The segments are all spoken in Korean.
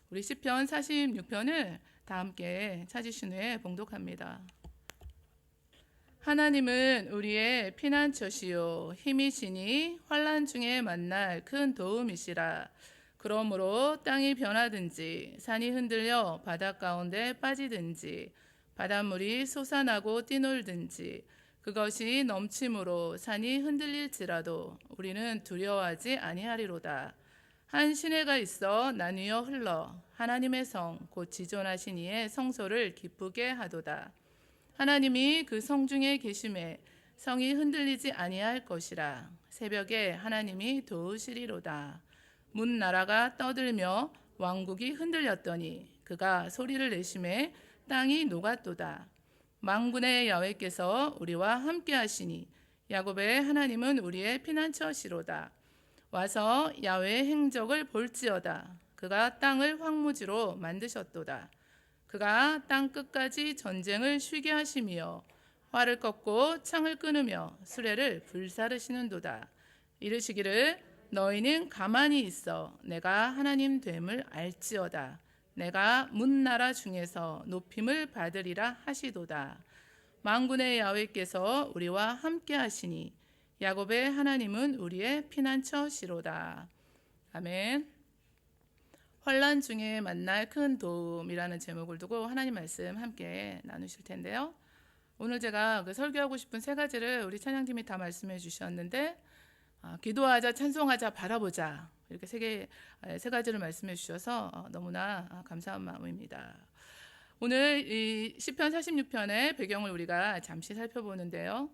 우리 시편 46편을 다 함께 찾으신 후에 봉독합니다. 하나님은 우리의 피난처시요 힘이시니 환난 중에 만날 큰 도움이시라. 그러므로 땅이 변하든지 산이 흔들려 바닷 가운데 빠지든지 바닷물이 솟아나고 뛰놀든지 그것이 넘침으로 산이 흔들릴지라도 우리는 두려워하지 아니하리로다. 한 시내가 있어 나뉘어 흘러 하나님의 성 곧 지존하신 이의 성소를 기쁘게 하도다. 하나님이 그 성 중에 계심에 성이 흔들리지 아니할 것이라. 새벽에 하나님이 도우시리로다. 문 나라가 떠들며 왕국이 흔들렸더니 그가 소리를 내심에 땅이 녹았도다. 만군의 야훼께서 우리와 함께 하시니 야곱의 하나님은 우리의 피난처시로다. 와서 야훼의 행적을 볼지어다. 그가 땅을 황무지로 만드셨도다. 그가 땅 끝까지 전쟁을 쉬게 하시며 활을 꺾고 창을 끊으며 수레를 불사르시는도다. 이르시기를 너희는 가만히 있어 내가 하나님 됨을 알지어다. 내가 문나라 중에서 높임을 받으리라 하시도다. 만군의 야훼께서 우리와 함께 하시니 야곱의 하나님은 우리의 피난처시로다. 아멘. 환난 중에 만날 큰 도움이라는 제목을 두고 하나님 말씀 함께 나누실 텐데요. 오늘 제가 설교하고 싶은 세 가지를 우리 찬양팀이 다 말씀해 주셨는데 기도하자, 찬송하자, 바라보자 이렇게 세 가지를 말씀해 주셔서 너무나 감사한 마음입니다. 오늘 이 시편 46편의 배경을 우리가 잠시 살펴보는데요.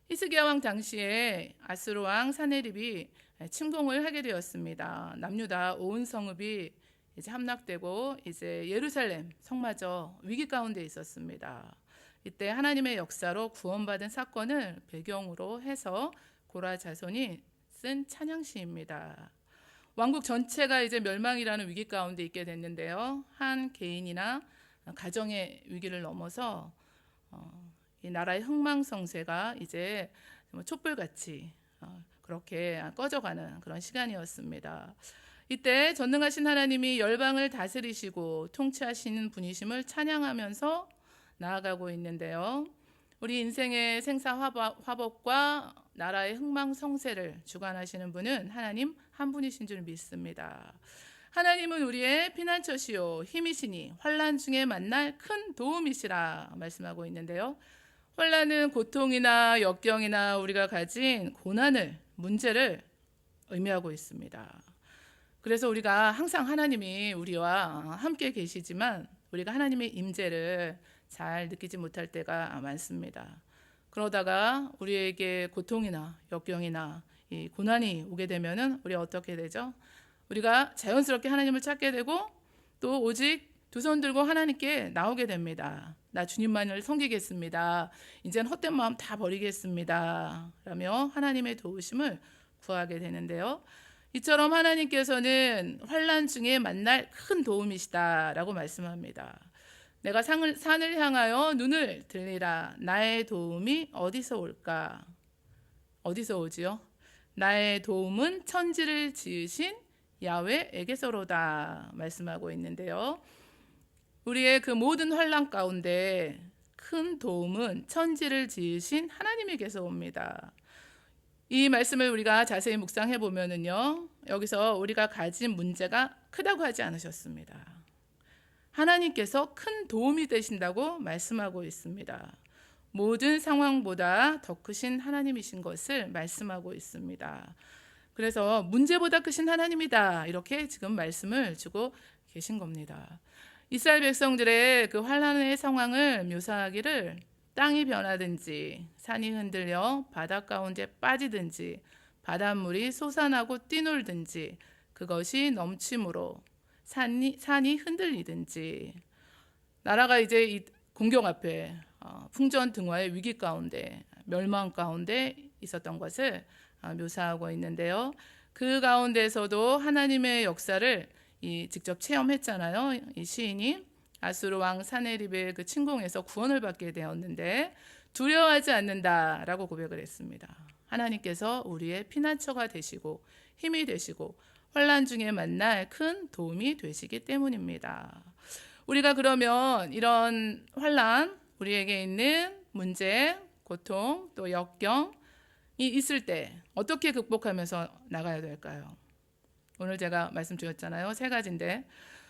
히스기야 왕 당시에 아수르 왕 사네립이 침공을 하게 되었습니다. 남유다 온 성읍이 이제 함락되고 이제 예루살렘 성마저 위기 가운데 있었습니다. 이때 하나님의 역사로 구원받은 사건을 배경으로 해서 고라 자손이 쓴 찬양시입니다. 왕국 전체가 이제 멸망이라는 위기 가운데 있게 됐는데요. 한 개인이나 가정의 위기를 넘어서 이 나라의 흥망성쇠가 이제 촛불같이 그렇게 꺼져가는 그런 시간이었습니다. 이때 전능하신 하나님이 열방을 다스리시고 통치하시는 분이심을 찬양하면서 나아가고 있는데요. 우리 인생의 생사화복과 나라의 흥망성쇠를 주관하시는 분은 하나님 한 분이신 줄 믿습니다. 하나님은 우리의 피난처시요 힘이시니 환난 중에 만날 큰 도움이시라 말씀하고 있는데요. 환난은 고통이나 역경이나 우리가 가진 고난을, 문제를 의미하고 있습니다. 그래서 우리가 항상 하나님이 우리와 함께 계시지만 우리가 하나님의 임재를 잘 느끼지 못할 때가 많습니다. 그러다가 우리에게 고통이나 역경이나 이 고난이 오게 되면은 우리 어떻게 되죠? 우리가 자연스럽게 하나님을 찾게 되고 또 오직 두 손 들고 하나님께 나오게 됩니다. 나 주님만을 섬기겠습니다. 이제는 헛된 마음 다 버리겠습니다. 라며 하나님의 도우심을 구하게 되는데요. 이처럼 하나님께서는 환난 중에 만날 큰 도움이시다라고 말씀합니다. 내가 산을 향하여 눈을 들리라. 나의 도움이 어디서 올까? 어디서 오지요? 나의 도움은 천지를 지으신 야훼에게서로다 말씀하고 있는데요. 우리의 그 모든 환난 가운데 큰 도움은 천지를 지으신 하나님에게서 옵니다. 이 말씀을 우리가 자세히 묵상해 보면은요, 여기서 우리가 가진 문제가 크다고 하지 않으셨습니다. 하나님께서 큰 도움이 되신다고 말씀하고 있습니다. 모든 상황보다 더 크신 하나님이신 것을 말씀하고 있습니다. 그래서 문제보다 크신 하나님이다 이렇게 지금 말씀을 주고 계신 겁니다. 이스라엘 백성들의 그 환난의 상황을 묘사하기를 땅이 변하든지 산이 흔들려 바닷 가운데 빠지든지 바닷물이 솟아나고 뛰놀든지 그것이 넘침으로 산이 흔들리든지 나라가 이제 이 공격 앞에 풍전등화의 위기 가운데 멸망 가운데 있었던 것을 묘사하고 있는데요. 그 가운데서도 하나님의 역사를 직접 체험했잖아요. 이 시인이 아수르 왕 사네립의 그 침공에서 구원을 받게 되었는데 두려워하지 않는다라고 고백을 했습니다. 하나님께서 우리의 피난처가 되시고 힘이 되시고 환난 중에 만날 큰 도움이 되시기 때문입니다. 우리가 그러면 이런 환난, 우리에게 있는 문제, 고통, 또 역경이 있을 때 어떻게 극복하면서 나가야 될까요? 오늘 제가 말씀드렸잖아요. 3가지인데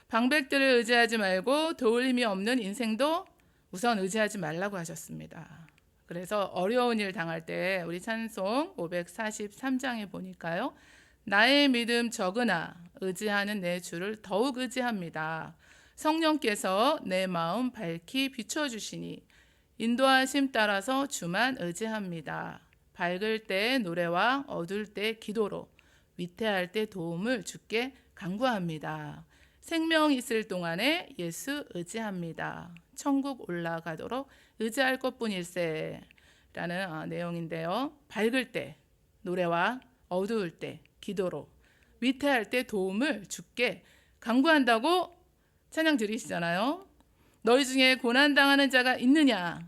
방백들을 의지하지 말고 도울 힘이 없는 인생도 우선 의지하지 말라고 하셨습니다. 그래서 어려운 일 당할 때 우리 찬송 543장에 보니까요. 나의 믿음 적으나 의지하는 내 주를 더욱 의지합니다. 성령께서 내 마음 밝히 비춰주시니 인도하심 따라서 주만 의지합니다. 밝을 때 노래와 어두울 때 기도로 위태할 때 도움을 주께 간구합니다. 생명 있을 동안에 예수 의지합니다. 천국 올라가도록 의지할 것뿐일세 라는 내용인데요. 밝을 때 노래와 어두울 때 기도로 위태할 때 도움을 주께 간구한다고 찬양 드리시잖아요. 너희 중에 고난당하는 자가 있느냐?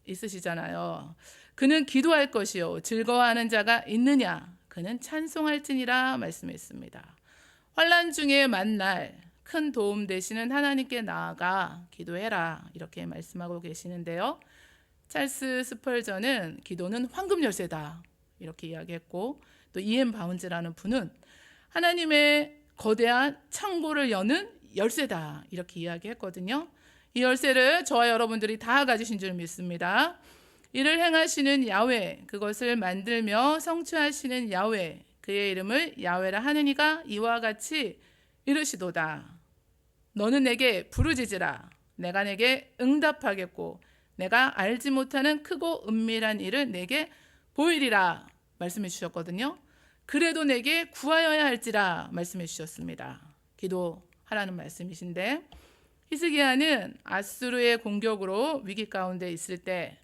있으시잖아요. 그는 기도할 것이요 즐거워하는 자가 있느냐? 그는 찬송할지니라 말씀했습니다. 환난 중에 만날 큰 도움 되시는 하나님께 나아가 기도해라 이렇게 말씀하고 계시는데요. 찰스 스펄전은 기도는 황금 열쇠다 이렇게 이야기했고, 또 이엠 바운즈라는 분은 하나님의 거대한 창고를 여는 열쇠다 이렇게 이야기했거든요. 이 열쇠를 저와 여러분들이 다 가지신 줄 믿습니다. 이를 행하시는 야훼, 그것을 만들며 성취하시는 야훼, 그의 이름을 야훼라 하느니가 이와 같이 이르시도다. 너는 내게 부르짖으라. 내가 내게 응답하겠고 내가 알지 못하는 크고 은밀한 일을 내게 보이리라 말씀해 주셨거든요. 그래도 내게 구하여야 할지라 말씀해 주셨습니다. 기도하라는 말씀이신데, 히스기야는 아수르의 공격으로 위기 가운데 있을 때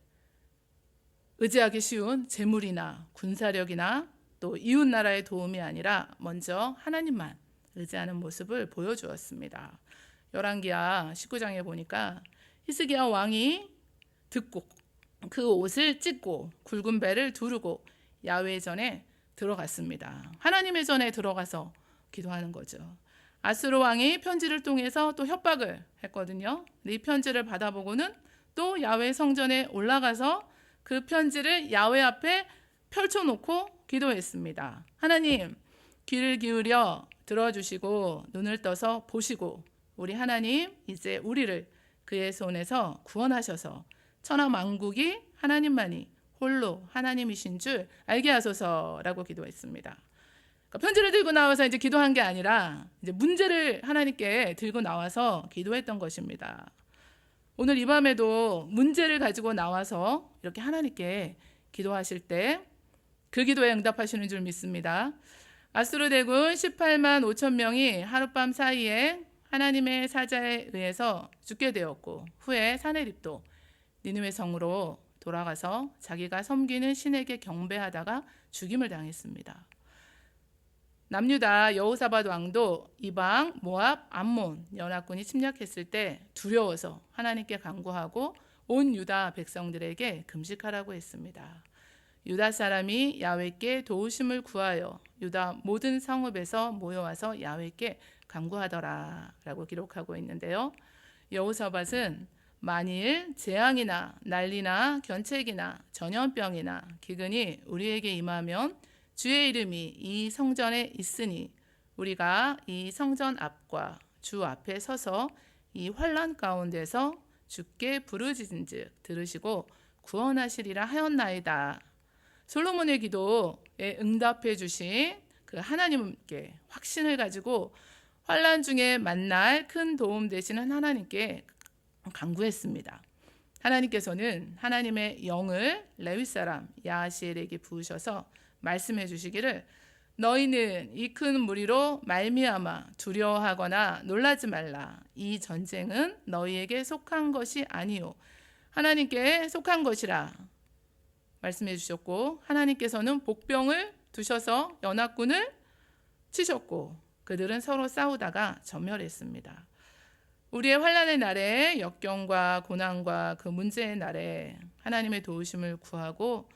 의지하기 쉬운 재물이나 군사력이나 또 이웃 나라의 도움이 아니라 먼저 하나님만 의지하는 모습을 보여주었습니다. 열왕기하 19장에 보니까 히스기야 왕이 듣고 그 옷을 찢고 굵은 배를 두르고 야훼 전에 들어갔습니다. 하나님의 전에 들어가서 기도하는 거죠. 아수르 왕이 편지를 통해서 또 협박을 했거든요. 이 편지를 받아보고는 또 야훼 성전에 올라가서 그 편지를 야훼 앞에 펼쳐놓고 기도했습니다. 하나님, 귀를 기울여 들어주시고 눈을 떠서 보시고 우리 하나님 이제 우리를 그의 손에서 구원하셔서 천하 만국이 하나님만이 홀로 하나님이신 줄 알게 하소서라고 기도했습니다. 그러니까 편지를 들고 나와서 이제 기도한 게 아니라 이제 문제를 하나님께 들고 나와서 기도했던 것입니다. 오늘 이 밤에도 문제를 가지고 나와서 이렇게 하나님께 기도하실 때 그 기도에 응답하시는 줄 믿습니다. 아수르 대군 18만 5천 명이 하룻밤 사이에 하나님의 사자에 의해서 죽게 되었고, 후에 사네립도 니느웨 성으로 돌아가서 자기가 섬기는 신에게 경배하다가 죽임을 당했습니다. 남유다 여호사밧 왕도 이방, 모압, 암몬 연합군이 침략했을 때 두려워서 하나님께 간구하고 온 유다 백성들에게 금식하라고 했습니다. 유다 사람이 야훼께 도우심을 구하여 유다 모든 성읍에서 모여와서 야훼께 간구하더라 라고 기록하고 있는데요. 여호사밧은 만일 재앙이나 난리나 견책이나 전염병이나 기근이 우리에게 임하면 주의 이름이 이 성전에 있으니 우리가 이 성전 앞과 주 앞에 서서 이 환난 가운데서 주께 부르짖은즉 들으시고 구원하시리라 하였나이다. 솔로몬의 기도에 응답해 주신 그 하나님께 확신을 가지고 환난 중에 만날 큰 도움 되시는 하나님께 간구했습니다. 하나님께서는 하나님의 영을 레위 사람 야하시엘에게 부으셔서 말씀해 주시기를 너희는 이 큰 무리로 말미암아 두려워하거나 놀라지 말라. 이 전쟁은 너희에게 속한 것이 아니요 하나님께 속한 것이라 말씀해 주셨고, 하나님께서는 복병을 두셔서 연합군을 치셨고 그들은 서로 싸우다가 전멸했습니다. 우리의 환난의 날에 역경과 고난과 그 문제의 날에 하나님의 도우심을 구하고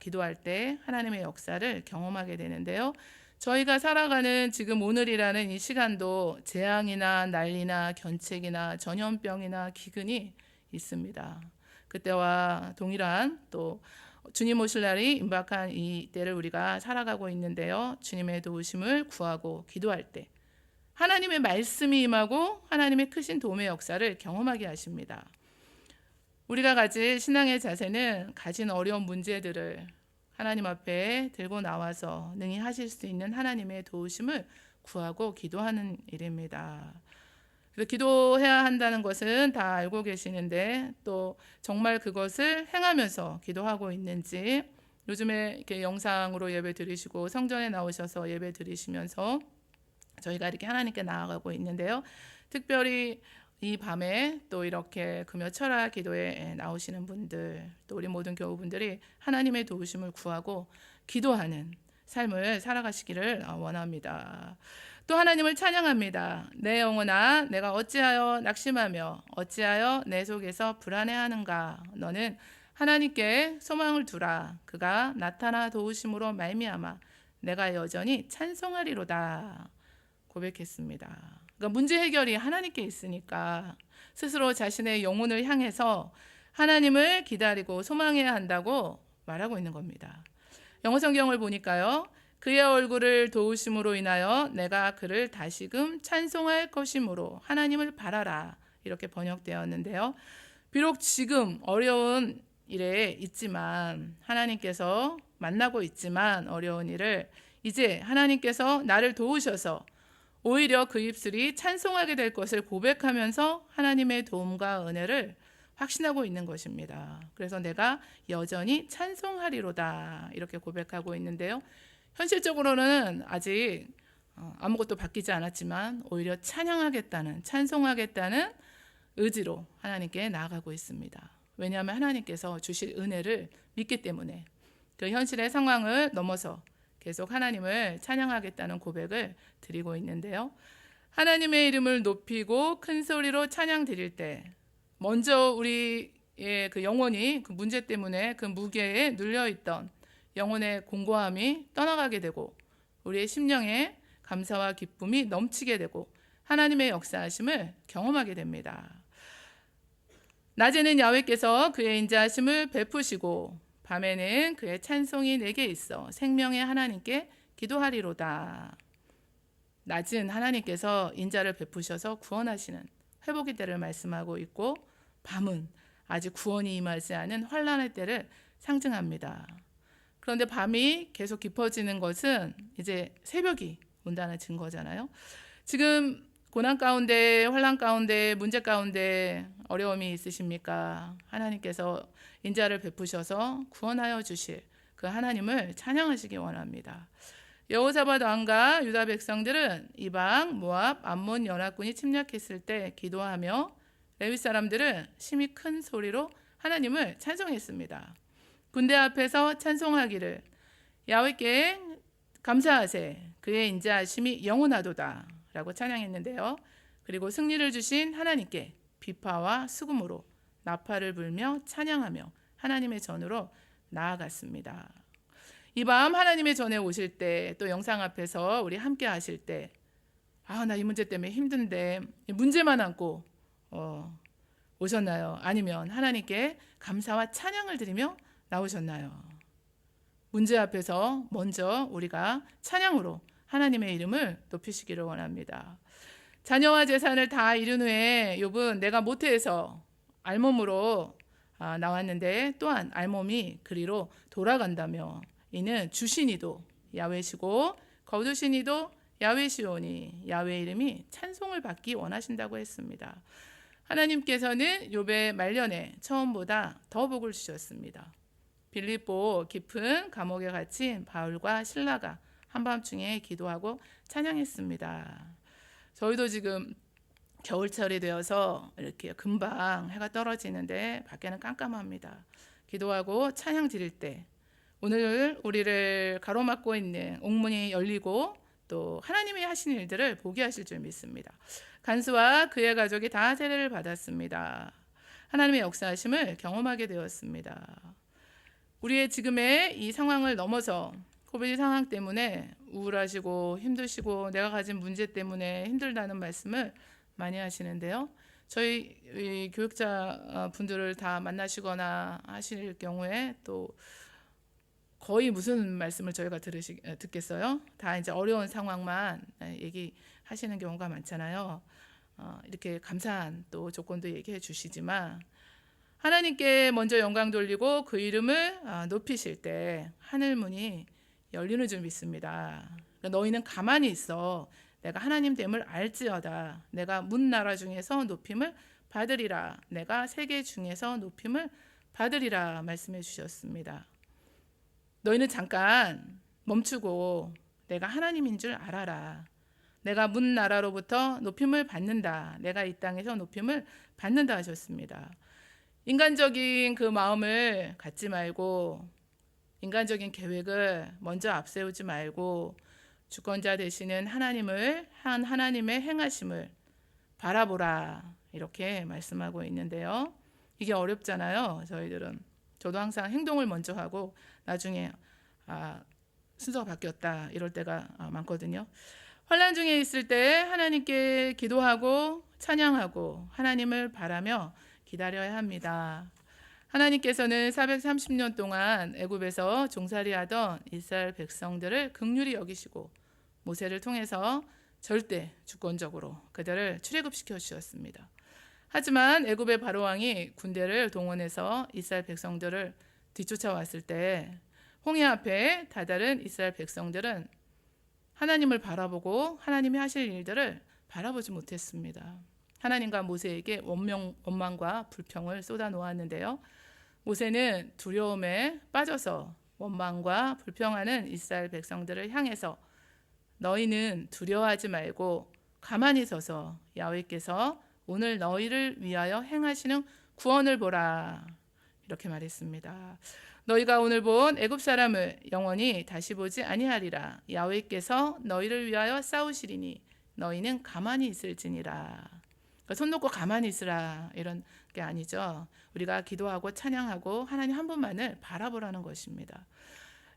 기도할 때 하나님의 역사를 경험하게 되는데요. 저희가 살아가는 지금 오늘이라는 이 시간도 재앙이나 난리나 견책이나 전염병이나 기근이 있습니다. 그때와 동일한 또 주님 오실 날이 임박한 이 때를 우리가 살아가고 있는데요. 주님의 도우심을 구하고 기도할 때 하나님의 말씀이 임하고 하나님의 크신 도움의 역사를 경험하게 하십니다. 우리가 가질 신앙의 자세는 가진 어려운 문제들을 하나님 앞에 들고 나와서 능히 하실 수 있는 하나님의 도우심을 구하고 기도하는 일입니다. 그래서 기도해야 한다는 것은 다 알고 계시는데 또 정말 그것을 행하면서 기도하고 있는지, 요즘에 이렇게 영상으로 예배 드리시고 성전에 나오셔서 예배 드리시면서 저희가 이렇게 하나님께 나아가고 있는데요. 특별히 이 밤에 또 이렇게 금요 철야 기도에 나오시는 분들, 또 우리 모든 교우분들이 하나님의 도우심을 구하고 기도하는 삶을 살아가시기를 원합니다. 또 하나님을 찬양합니다. 내 영혼아, 내가 어찌하여 낙심하며 어찌하여 내 속에서 불안해하는가. 너는 하나님께 소망을 두라. 그가 나타나 도우심으로 말미암아 내가 여전히 찬송하리로다. 고백했습니다. 그러니까 문제 해결이 하나님께 있으니까 스스로 자신의 영혼을 향해서 하나님을 기다리고 소망해야 한다고 말하고 있는 겁니다. 영어 성경을 보니까요. 그의 얼굴을 도우심으로 인하여 내가 그를 다시금 찬송할 것이므로 하나님을 바라라. 이렇게 번역되었는데요. 비록 지금 어려운 일에 있지만, 하나님께서 만나고 있지만 어려운 일을 이제 하나님께서 나를 도우셔서 오히려 그 입술이 찬송하게 될 것을 고백하면서 하나님의 도움과 은혜를 확신하고 있는 것입니다. 그래서 내가 여전히 찬송하리로다 이렇게 고백하고 있는데요. 현실적으로는 아직 아무것도 바뀌지 않았지만 오히려 찬양하겠다는, 찬송하겠다는 의지로 하나님께 나아가고 있습니다. 왜냐하면 하나님께서 주실 은혜를 믿기 때문에 그 현실의 상황을 넘어서 계속 하나님을 찬양하겠다는 고백을 드리고 있는데요. 하나님의 이름을 높이고 큰 소리로 찬양 드릴 때 먼저 우리의 그 영혼이 그 문제 때문에 그 무게에 눌려있던 영혼의 공고함이 떠나가게 되고 우리의 심령에 감사와 기쁨이 넘치게 되고 하나님의 역사하심을 경험하게 됩니다. 낮에는 야훼께서 그의 인자하심을 베푸시고 밤에는 그의 찬송이 내게 있어 생명의 하나님께 기도하리로다. 낮은 하나님께서 인자를 베푸셔서 구원하시는 회복의 때를 말씀하고 있고, 밤은 아직 구원이 임하지 않은 환난의 때를 상징합니다. 그런데 밤이 계속 깊어지는 것은 이제 새벽이 온다는 증거잖아요. 지금 고난 가운데, 환난 가운데, 문제 가운데 어려움이 있으십니까? 하나님께서 인자를 베푸셔서 구원하여 주실 그 하나님을 찬양하시기 원합니다. 여호사밧 왕과 유다 백성들은 이방, 모압, 암몬 연합군이 침략했을 때 기도하며 레위 사람들은 심히 큰 소리로 하나님을 찬송했습니다. 군대 앞에서 찬송하기를 야훼께 감사하세 그의 인자하심이 영원하도다 라고 찬양했는데요. 그리고 승리를 주신 하나님께 비파와 수금으로 나팔을 불며 찬양하며 하나님의 전으로 나아갔습니다. 이 밤 하나님의 전에 오실 때, 또 영상 앞에서 우리 함께 하실 때, 나 이 문제 때문에 힘든데 문제만 안고 오셨나요? 아니면 하나님께 감사와 찬양을 드리며 나오셨나요? 문제 앞에서 먼저 우리가 찬양으로 하나님의 이름을 높이시기를 원합니다. 자녀와 재산을 다 이룬 후에 욥은 내가 모태에서 알몸으로 나왔는데 또한 알몸이 그리로 돌아간다며, 이는 주신 이도 야훼시고 거두신 이도 야훼시오니 야훼 이름이 찬송을 받기 원하신다고 했습니다. 하나님께서는 욥의 말년에 처음보다 더 복을 주셨습니다. 빌립보 깊은 감옥에 갇힌 바울과 실라가 한밤중에 기도하고 찬양했습니다. 저희도 지금 겨울철이 되어서 이렇게 금방 해가 떨어지는데 밖에는 깜깜합니다. 기도하고 찬양 드릴 때 오늘 우리를 가로막고 있는 옥문이 열리고 또 하나님이 하시는 일들을 보게 하실 줄 믿습니다. 간수와 그의 가족이 다 세례를 받았습니다. 하나님의 역사하심을 경험하게 되었습니다. 우리의 지금의 이 상황을 넘어서 코비드 상황 때문에 우울하시고 힘드시고 내가 가진 문제 때문에 힘들다는 말씀을 많이 하시는데요. 저희 이 교육자 분들을 다 만나시거나 하실 경우에 또 거의 무슨 말씀을 저희가 듣겠어요? 다 이제 어려운 상황만 얘기하시는 경우가 많잖아요. 이렇게 감사한 또 조건도 얘기해 주시지만 하나님께 먼저 영광 돌리고 그 이름을 높이실 때 하늘 문이 열리는 줄 믿습니다. 너희는 가만히 있어. 내가 하나님 됨을 알지어다. 내가 문 나라 중에서 높임을 받으리라. 내가 세계 중에서 높임을 받으리라 말씀해 주셨습니다. 너희는 잠깐 멈추고 내가 하나님인 줄 알아라. 내가 문 나라로부터 높임을 받는다. 내가 이 땅에서 높임을 받는다 하셨습니다. 인간적인 그 마음을 갖지 말고 인간적인 계획을 먼저 앞세우지 말고 주권자 되시는 하나님을 하나님의 행하심을 바라보라 이렇게 말씀하고 있는데요. 이게 어렵잖아요. 저도 항상 행동을 먼저 하고 나중에 순서가 바뀌었다 이럴 때가 많거든요. 환난 중에 있을 때 하나님께 기도하고 찬양하고 하나님을 바라며 기다려야 합니다. 하나님께서는 430년 동안 애굽에서 종살이하던 이스라엘 백성들을 긍휼히 여기시고 모세를 통해서 절대 주권적으로 그들을 출애굽시켜 주셨습니다. 하지만 애굽의 바로 왕이 군대를 동원해서 이스라엘 백성들을 뒤쫓아왔을 때 홍해 앞에 다다른 이스라엘 백성들은 하나님을 바라보고 하나님이 하실 일들을 바라보지 못했습니다. 하나님과 모세에게 원망과 불평을 쏟아 놓았는데요. 모세는 두려움에 빠져서 원망과 불평하는 이스라엘 백성들을 향해서 너희는 두려워하지 말고 가만히 서서 야훼께서 오늘 너희를 위하여 행하시는 구원을 보라 이렇게 말했습니다. 너희가 오늘 본 애굽 사람을 영원히 다시 보지 아니하리라. 야훼께서 너희를 위하여 싸우시리니 너희는 가만히 있을지니라. 손 놓고 가만히 있으라 이런 게 아니죠. 우리가 기도하고 찬양하고 하나님 한 분만을 바라보라는 것입니다.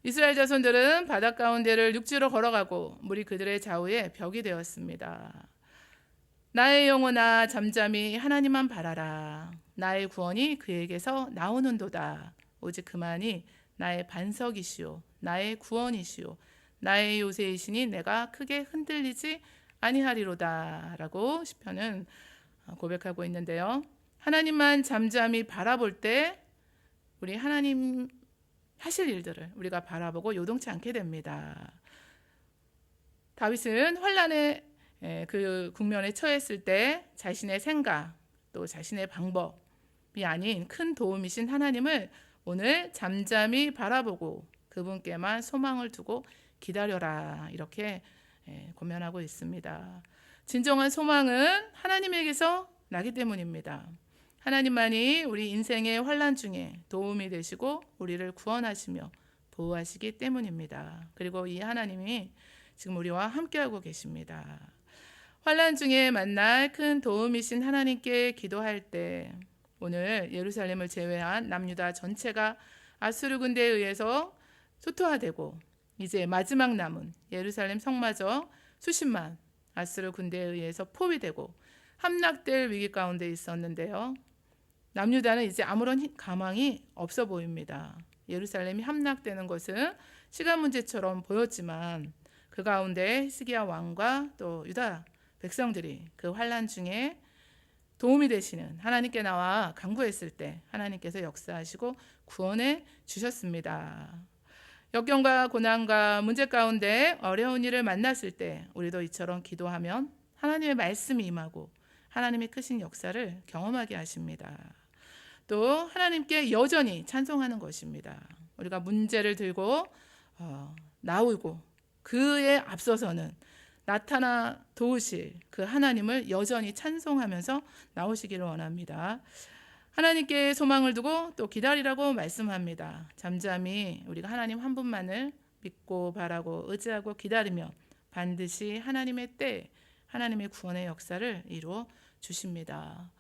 이스라엘 자손들은 바다 가운데를 육지로 걸어가고 물이 그들의 좌우에 벽이 되었습니다. 나의 영혼아 잠잠히 하나님만 바라라. 나의 구원이 그에게서 나오는도다. 오직 그만이 나의 반석이시오 나의 구원이시오 나의 요새이시니 내가 크게 흔들리지 아니하리로다 라고 시편은 고백하고 있는데요. 하나님만 잠잠히 바라볼 때 우리 하나님 하실 일들을 우리가 바라보고 요동치 않게 됩니다. 다윗은 환난의 그 국면에 처했을 때 자신의 생각 또 자신의 방법이 아닌 큰 도움이신 하나님을 오늘 잠잠히 바라보고 그분께만 소망을 두고 기다려라 이렇게 고면하고 있습니다. 진정한 소망은 하나님에게서 나기 때문입니다. 하나님만이 우리 인생의 환난 중에 도움이 되시고 우리를 구원하시며 보호하시기 때문입니다. 그리고 이 하나님이 지금 우리와 함께하고 계십니다. 환난 중에 만날 큰 도움이신 하나님께 기도할 때 오늘 예루살렘을 제외한 남유다 전체가 아수르 군대에 의해서 초토화되고 이제 마지막 남은 예루살렘 성마저 수십만 아수르 군대에 의해서 포위되고 함락될 위기 가운데 있었는데요. 남유다는 이제 아무런 가망이 없어 보입니다. 예루살렘이 함락되는 것은 시간 문제처럼 보였지만 그 가운데 히스기야 왕과 또 유다 백성들이 그 환난 중에 도움이 되시는 하나님께 나와 간구했을 때 하나님께서 역사하시고 구원해 주셨습니다. 역경과 고난과 문제 가운데 어려운 일을 만났을 때 우리도 이처럼 기도하면 하나님의 말씀이 임하고 하나님의 크신 역사를 경험하게 하십니다. 또 하나님께 여전히 찬송하는 것입니다. 우리가 문제를 들고 나오고 그에 앞서서는 나타나 도우실 그 하나님을 여전히 찬송하면서 나오시기를 원합니다. 하나님께 소망을 두고 또 기다리라고 말씀합니다. 잠잠히 우리가 하나님 한 분만을 믿고 바라고 의지하고 기다리며 반드시 하나님의 때 하나님의 구원의 역사를 이루어 주십니다.